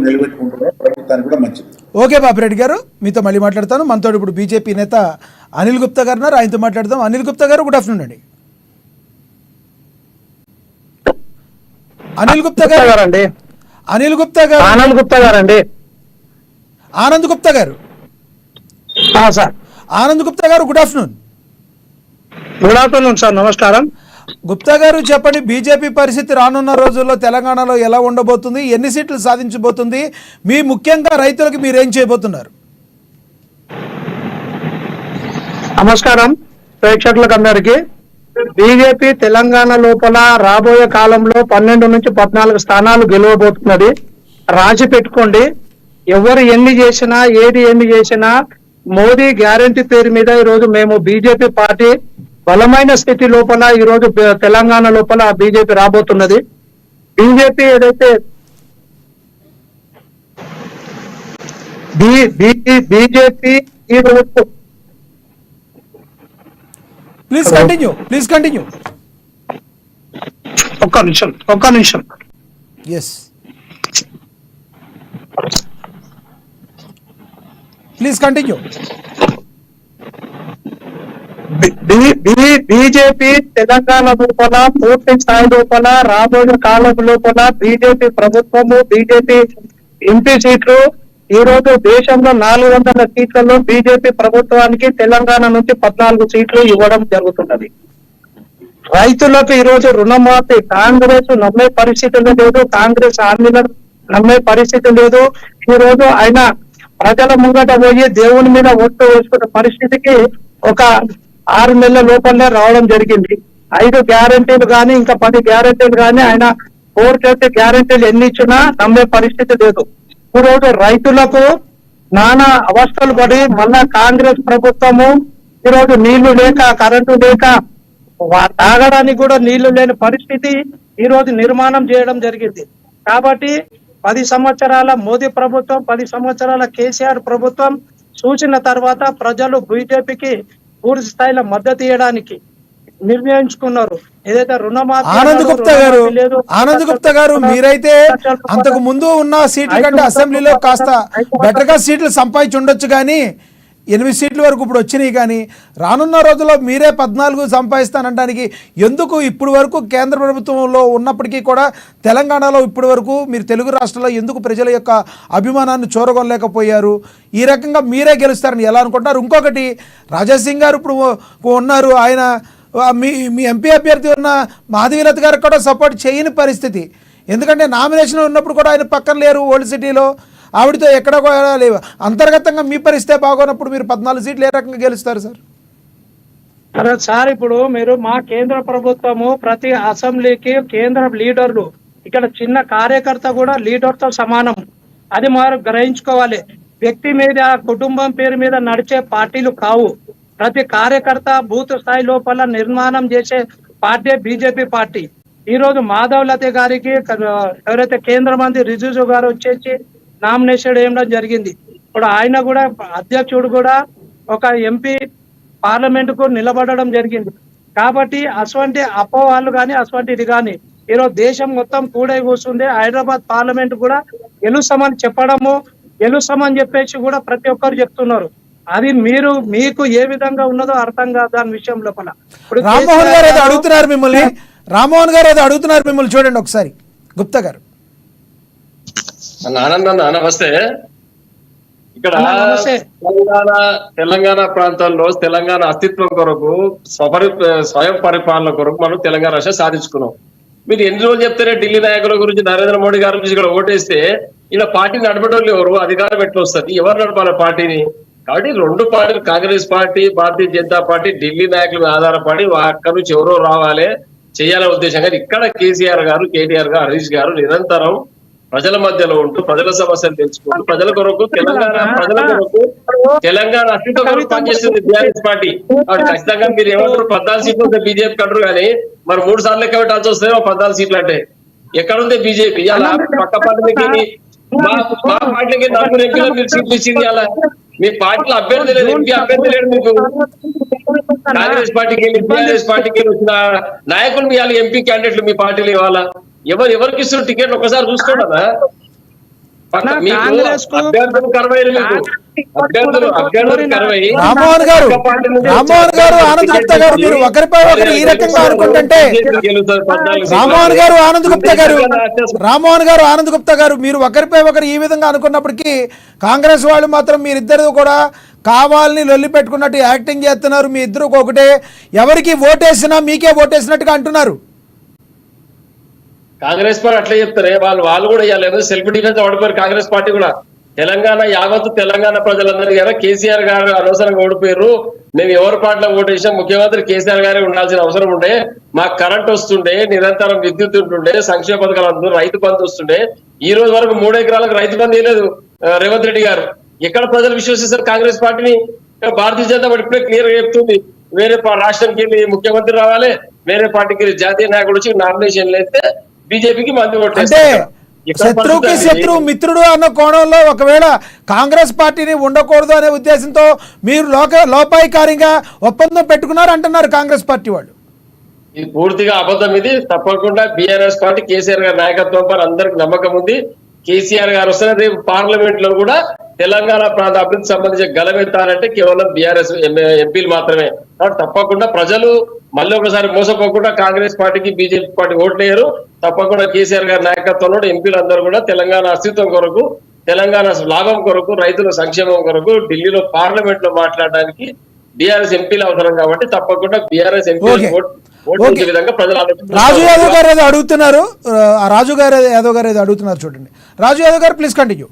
నిలబెట్టుకుంటున్నారో ప్రభుత్వానికి కూడా మంచిది. ఓకే బాపిరెడ్డి గారు, మీతో మళ్ళీ మాట్లాడతాను. మనతో ఇప్పుడు బీజేపీ నేత అనిల్ గుప్తా గారు ఉన్నారు, ఆయనతో మాట్లాడదాం. అనిల్ గుప్తా గారు, గుడ్ ఆఫ్టర్నూన్ అండి. అనిల్ గుప్తా గారు అండి. అనిల్ గుప్తా గారు, ఆనంద్ గుప్తా గారు అండి. ఆనంద్ గుప్తా గారు సార్. ఆనంద్ గుప్తా గారు, good afternoon. Good afternoon sir, నమస్కారం. గుప్తా గారు చెప్పండి, బీజేపీ పరిస్థితి రానున్న రోజుల్లో తెలంగాణలో ఎలా ఉండబోతుంది, ఎన్ని సీట్లు సాధించబోతుంది, మీ ముఖ్యంగా రైతులకు మీరేం చేయబోతున్నారు? నమస్కారం ప్రేక్షకులకు అందరికి. బీజేపీ తెలంగాణ లోపల రాబోయే కాలంలో 12 నుంచి 14 స్థానాలు గెలవబోతున్నది. రాసి పెట్టుకోండి. ఎవరు ఎన్ని చేసినా, ఏది ఎన్ని చేసినా మోదీ గ్యారంటీ పేరు మీద ఈరోజు మేము బీజేపీ పార్టీ బలమైన స్థితి లోపల ఈరోజు తెలంగాణ లోపల బీజేపీ రాబోతున్నది. బీజేపీ ఏదైతే బీజేపీ ఈరోజు ప్లీజ్ కంటిన్యూ. ఒక్క నిమిషం. Yes, please continue. BJP Telangana లోపల పూర్తి స్థాయి లోపల రాబోయే కాలం లోపల బీజేపీ ప్రభుత్వము, బీజేపీ ఎంపీ సీట్లు ఈ రోజు దేశంలో 400 సీట్లలో బీజేపీ ప్రభుత్వానికి తెలంగాణ నుంచి 14 సీట్లు ఇవ్వడం జరుగుతున్నది. రైతులకు ఈ రోజు రుణమాఫీ కాంగ్రెస్ నమ్మే పరిస్థితి లేదు, కాంగ్రెస్ హామీలను నమ్మే పరిస్థితి లేదు. ఈ రోజు ఆయన ప్రజల ముంగట పోయి దేవుని మీద ఓట్లు వేసుకున్న పరిస్థితికి ఒక 6 నెలల లోపలనే రావడం జరిగింది. 5 గ్యారెంటీలు కానీ ఇంకా 10 గ్యారెంటీలు కానీ ఆయన 4 గ్యారెంటీలు ఎన్ని ఇచ్చినా నమ్మే పరిస్థితి లేదు. ఈ రోజు రైతులకు నానా అవస్థలు పడి మళ్ళా కాంగ్రెస్ ప్రభుత్వము ఈ రోజు నీళ్లు లేక, కరెంటు లేక, తాగడానికి కూడా నీళ్లు లేని పరిస్థితి ఈ రోజు నిర్మాణం చేయడం జరిగింది. కాబట్టి 10 సంవత్సరాల మోదీ ప్రభుత్వం, 10 సంవత్సరాల కేసీఆర్ ప్రభుత్వం చూసిన తర్వాత ప్రజలు బీజేపీకి పూర్తి స్థాయిలో మద్దతు ఇవ్వడానికి నిర్ణయించుకున్నారు. ఏదైతే రుణమాఫీ. ఆనంద్ గుప్తా గారు, మీరైతే అంతకు ముందు ఉన్న సీట్ల కంటే అసెంబ్లీలో కాస్త బెటర్ గా సీట్లు సంపాదించి ఉండొచ్చు, కానీ 8 సీట్ల వరకు ఇప్పుడు వచ్చినాయి. కానీ రానున్న రోజుల్లో మీరే 14 సంపాదిస్తానంటానికి ఎందుకు ఇప్పుడు వరకు కేంద్ర ప్రభుత్వంలో ఉన్నప్పటికీ కూడా తెలంగాణలో ఇప్పటి వరకు మీరు తెలుగు రాష్ట్రాల్లో ఎందుకు ప్రజల యొక్క అభిమానాన్ని చూరగొనలేకపోయారు? ఈ రకంగా మీరే గెలుస్తారని ఎలా అనుకుంటున్నారు? ఇంకొకటి, రాజాసింగ్ గారు ఇప్పుడు ఉన్నారు, ఆయన మీ ఎంపీ అభ్యర్థి ఉన్న మాధవీలత గారికి కూడా సపోర్ట్ చేయని పరిస్థితి. ఎందుకంటే నామినేషన్ ఉన్నప్పుడు కూడా ఆయన పక్కన లేరు, ఓల్డ్ సిటీలో ఆవిడతో ఎక్కడ కూడా లేవు. అంతర్గతంగా మీ పరిస్థితే బాగోనప్పుడు మీరు 14 సీట్లు ఏ రకంగా గెలుస్తారు సార్? సార్, ఇప్పుడు మీరు మా కేంద్ర ప్రభుత్వము ప్రతి అసెంబ్లీకి కేంద్ర లీడర్లు, ఇక్కడ చిన్న కార్యకర్త కూడా లీడర్తో సమానం. అది మనం గ్రహించుకోవాలి. వ్యక్తి మీద, కుటుంబం పేరు మీద నడిచే పార్టీలు కావు. ప్రతి కార్యకర్త బూత్ స్థాయి లోపల నిర్మాణం చేసే పార్టీ బీజేపీ పార్టీ. ఈ రోజు మాధవలత గారికి ఎవరైతే కేంద్ర మంత్రి రిజిజు గారు వచ్చేసి నామినేషన్ వేయడం జరిగింది. ఇప్పుడు ఆయన కూడా అధ్యక్షుడు కూడా ఒక ఎంపీ పార్లమెంట్ కు నిలబడడం జరిగింది. కాబట్టి అటువంటి అపోవాళ్ళు కానీ అటువంటిది కానీ ఈరోజు దేశం మొత్తం కూడై కూర్చుంది. హైదరాబాద్ పార్లమెంట్ కూడా గెలుస్తామని చెప్పడము, గెలుస్తామని చెప్పేసి కూడా ప్రతి ఒక్కరు చెప్తున్నారు. అది మీకు ఏ విధంగా ఉన్నదో అర్థం కాదు దాని విషయం లోపల. రామ్మోహన్ గారు ఏదో అడుగుతున్నారు మిమ్మల్ని, చూడండి ఒకసారి. గుప్తా గారు. ఆనంద్, నమస్తే. ఇక్కడ తెలంగాణ ప్రాంతాల్లో తెలంగాణ అస్తిత్వం కొరకు, స్వయం పరిపాలన కొరకు మనం తెలంగాణ రాష్ట్రం సాధించుకున్నాం. మీరు ఎన్ని రోజులు చెప్తారే ఢిల్లీ నాయకుల గురించి, నరేంద్ర మోడీ గారి గురించి ఇక్కడ ఓటేస్తే ఇలా పార్టీ నడపడం ఎవరు? అధికారం ఎట్లా వస్తుంది? ఎవరు నడపాలి పార్టీని? కాబట్టి 2 పార్టీలు, కాంగ్రెస్ పార్టీ, భారతీయ జనతా పార్టీ, ఢిల్లీ నాయకుల మీద ఆధారపడి అక్కడి నుంచి ఎవరో రావాలి చేయాలనే ఉద్దేశం. కానీ ఇక్కడ కేసీఆర్ గారు, కేటీఆర్ గారు, హరీష్ గారు నిరంతరం ప్రజల మధ్యలో ఉంటూ ప్రజల సమస్యలు తెలుసుకుంటూ ప్రజల కొరకు, తెలంగాణ అస్తిత్వం కొరకు పనిచేస్తుంది బీఆర్ఎస్ పార్టీ. కాబట్టి ఖచ్చితంగా మీరు ఏమంటారు, 14 సీట్లు ఉంటే బీజేపీ అంటారు, కానీ మరి 3 సార్లు లెక్క పెట్టాల్సి వస్తే 14 సీట్లు అంటే ఎక్కడ ఉంది బీజేపీ? అలా పక్క పార్టీకి, మా పార్టీకి 4 ఎంపీలు మీరు సీట్లు ఇచ్చింది. అలా మీ పార్టీలో అభ్యర్థి లేదు, ఎంపీ అభ్యర్థి లేడు మీకు. కాంగ్రెస్ పార్టీకి వెళ్ళి, బీఆర్ఎస్ పార్టీకి వెళ్ళి వచ్చిన నాయకులు మీ ఎంపీ క్యాండిడేట్లు మీ పార్టీలో ఇవ్వాలా? ఎవరికి ఇస్తున్న టికెట్ ఒకసారి చూసుకోండి. మీకు కాంగ్రెస్ కు అభ్యర్థులు కరువైరు మీకు. అభ్యర్థులు కరువై రామ్మోహన్ గారు ఆనంద్ గుప్తా గారు మీరు ఒకరిపై ఒకరు ఈ రకంగా అనుకుంటుంటే రామ్మోహన్ గారు ఆనంద్ గుప్తా గారు మీరు ఒకరిపై ఒకరు ఈ విధంగా అనుకున్నప్పటికీ కాంగ్రెస్ వాళ్ళు మాత్రం మీరిద్దరు కూడా కావాలని లొల్లి పెట్టుకున్నట్టు యాక్టింగ్ చేస్తున్నారు. మీ ఇద్దరు ఒకటే, ఎవరికి ఓటేసినా మీకే ఓటేసినట్టుగా అంటున్నారు. కాంగ్రెస్ పార్టీ అట్లా చెప్తారే వాళ్ళు కూడా ఇవ్వాలి. సెల్ఫ్ డిఫెన్స్ ఓడిపోయారు కాంగ్రెస్ పార్టీ కూడా. తెలంగాణ యావత్తు తెలంగాణ ప్రజలందరూ కదా కేసీఆర్ గారు అనవసరంగా ఓడిపోయారు, మేము ఎవరి పార్టీలో ఓటేసాం, ముఖ్యమంత్రి కేసీఆర్ గారే ఉండాల్సిన అవసరం ఉండే, మాకు కరెంట్ వస్తుండే, నిరంతరం విద్యుత్ ఉంటుండే, సంక్షేమ పథకాలు అందుతుండే, రైతు బంధు వస్తుండే. ఈ రోజు వరకు 3 ఎకరాలకు రైతు బంధు ఇవ్వలేదు రేవంత్ రెడ్డి గారు. ఎక్కడ ప్రజలు విశ్వసిస్తారు కాంగ్రెస్ పార్టీని? భారతీయ జనతా పార్టీ ఇప్పుడే క్లియర్ గా చెప్తుంది, వేరే రాష్ట్రానికి వెళ్ళి ముఖ్యమంత్రి రావాలి, వేరే పార్టీకి జాతీయ నాయకుడు వచ్చి నామినేషన్ అయితే బీజేపీకి మంది అంటే ఓటేస్తారు. శత్రువుకి శత్రువు మిత్రుడు అన్న కోణంలో ఒకవేళ కాంగ్రెస్ పార్టీని ఉండకూడదు అనే ఉద్దేశంతో మీరు లోపాయికారిగా ఒప్పందం పెట్టుకున్నారు అంటున్నారు కాంగ్రెస్ పార్టీ వాళ్ళు. ఇది పూర్తిగా అబద్ధం. ఇది తప్పకుండా బీఆర్ఎస్ పార్టీ కేసీఆర్ గారి నాయకత్వం పైన అందరికి నమ్మకం ఉంది. కేసీఆర్ గారు వస్తే రేపు పార్లమెంట్ లో కూడా తెలంగాణ ప్రాంత అభివృద్ధికి సంబంధించి గలమెత్తాలంటే కేవలం బీఆర్ఎస్ ఎంపీలు మాత్రమే. కాబట్టి తప్పకుండా ప్రజలు మళ్ళీ ఒకసారి మోసపోకుండా కాంగ్రెస్ పార్టీకి బీజేపీ పార్టీ ఓట్లేయరు. తప్పకుండా కేసీఆర్ గారి నాయకత్వంలో ఎంపీలు అందరూ కూడా తెలంగాణ అస్తిత్వం కొరకు, తెలంగాణ లాభం కొరకు, రైతుల సంక్షేమం కొరకు ఢిల్లీలో పార్లమెంట్ లో మాట్లాడడానికి బీఆర్ఎస్ ఎంపీలు అవసరం. కాబట్టి తప్పకుండా బీఆర్ఎస్ ఎంపీలు ఓటు విధంగా ప్రజలు రాజు యాదవ్ గారు ఏదో అడుగుతున్నారు, చూడండి. రాజు యాదవ్ గారు ప్లీజ్ కంటిన్యూ.